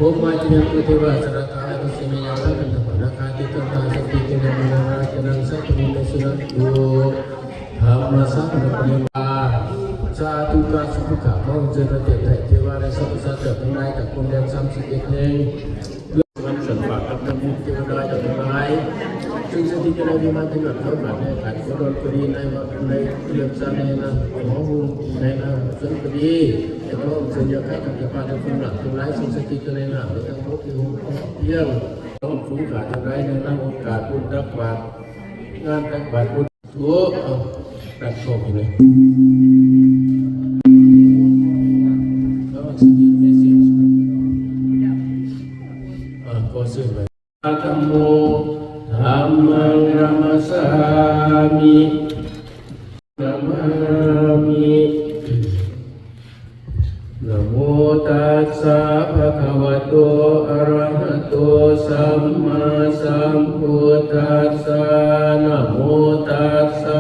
Om Majnya Putera Sarata Atasnya Akan Nakati Tentang Sakti Kena Menara Kenang Satu Minasunan Dua Hamasa Penerima Satu Kasuka Mau Jena Tetai Tewara Satu Satu Kenai Tak Kemudian Samsi Keteng Dengan Sempat Ketemu Tewara Tak Kenaiซึ่งสถิติเราดีมาถึงแบบเท่ากันในการกระโดดคดีในเรื่องการในนะหมอหูในนะส่วนคดีแต่ก็ส่วนใหญ่ใครกับจะพาจะคุมหลักคุมไร้สิ่งสถิติในนะหรือทั้งพวกที่หูเยี่ยมต้องสูงขาดจะไร้ในนะโอกาสบุญรักบาตงานรักบาตบุญทั่วรักโชคเลยก็สถิติเมสเซจก็สื่อไปธรรมโมธัมมังนัมสสามินะโมตัสสะภะคะวะโตอะระหะโตสัมมาสัมพุทธัสสะนะโมตัสสะ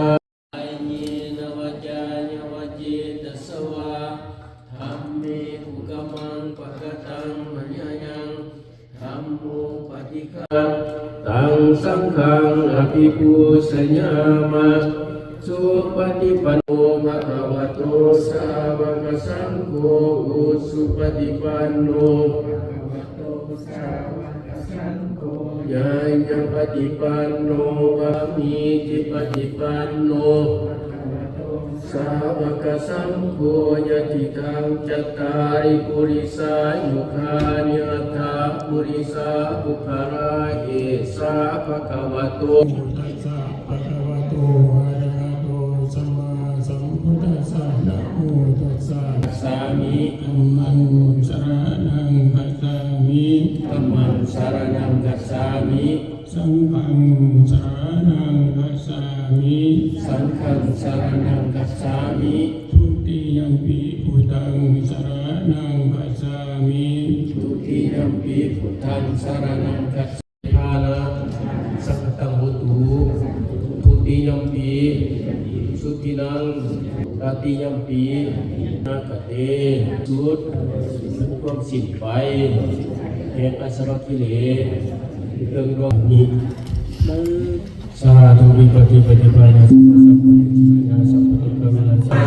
อะยินวะจายะวะจิตสวะธัมเมอุกมังปะกะตังมะยะยังธัมโมปฏิฆะตังสังฆังอภิปูชญามะสุปฏิปันโนภะคะวะโตสาวกสังโฆอุสุปฏิปันโนยายะปฏิปันโนภะมิจิปฏิปันโนสาวกสังโฆยะติตังจัตตาริปุริสายุคานิอัตถาปุริสาบุคลาเอสาภะคะวะโตตัสสะภะคะวะโตอะระหะโตสัมมาสัมพุทธัสสะนะโมตัสสะสามิธัมมังสรณังคัจฉามิธัมมังสรณังคัจฉามิสังฆังสรณังคัจฉามิสังฆังสรณังคัจฉามิทุติยัมปิพุทธังสรณังคัจฉามิทุติยัมปิพุทธังสรณังคัจฉามิภาละสังฆตังวุตุทุติยัมปิสุตินังตติยัมปินาคเตสุดความสิ้นไปแห่งอาสวะกิเลสเรื่องรองนี้สาธุวิปฏิปฏิปนาสัพพะสัพพุทธาสัพพุทธะเวนัสสะ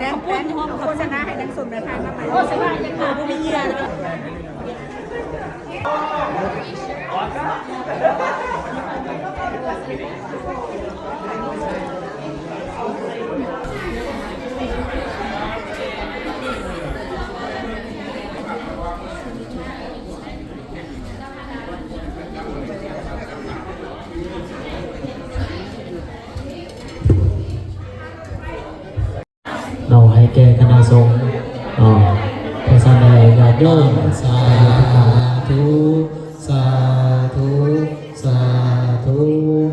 แดงห้องโฆษณาให้แดงสมราคามาใหม่โฆษณาอย่างหาผู้มีเงินเราให้แก่คณะสงฆ์พระสันติญาติโยมสาธุสาธุสาธุ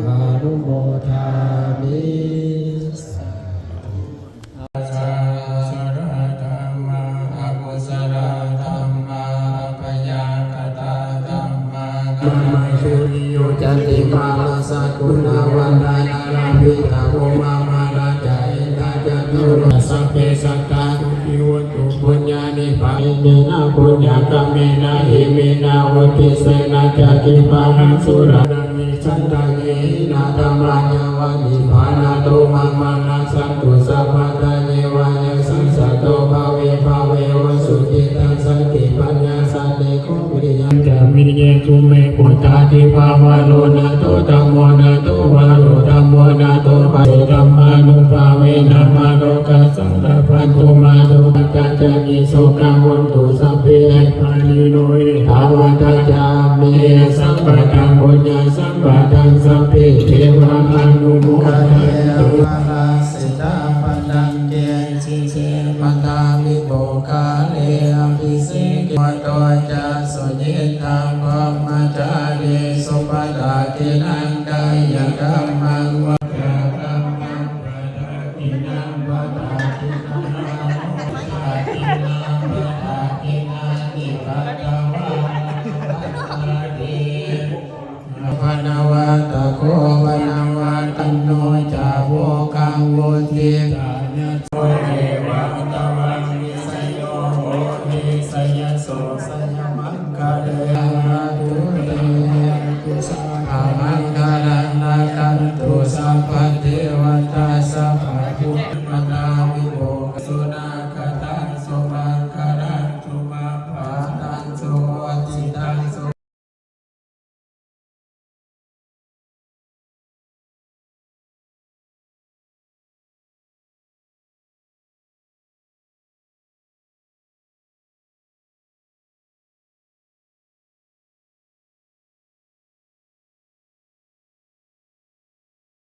อนุโมทามิสาสารธัมมาอกุศลธัมมาปยากตาธัมมาธัมมาสุริโยจันติมาลาสกุณาวันดานาราภิตาโมมามาราจาอินทาจันโทสัพเพสัตตาอิวตุปุญญานิพานินาปุญญากรรมนาหิมินาวุติเสนาจักิปาหังสุรามิสันตาเยนาธรรมาญวานิพานาโตมังมานาสันตุสัพพะตาเยวายสังสัตโตภาเวภาเววสุจิตังสันติปัญญาสันติโกวิริยังจามิเยตุเมปุตตาทิภาวะโลนะโตธัมโมนะโตวะโลธัมโมนะโตปะธัมมานุภาเวนะมาโลกัสสังฆปันตุมาโตปัจจานิโสกังวันตุสัพเพปานิโนเอภาวะตาจามิสัมปะทังปุญญาสัมปะทังสัพเพเทวะอนุโมทนาตุสิตาปันตังเกสิเสปันตามิโบกาเลอภิสิกิวัตโตจาสุญิตังพรหมจารีสุปตาตินัง กายธัมมังวะกะธัมมังปะทะกินังวะทาตินังปะทินังปะทะกินังนิพพานวะภะคะวะโตภะคะวะตะโกวะนะ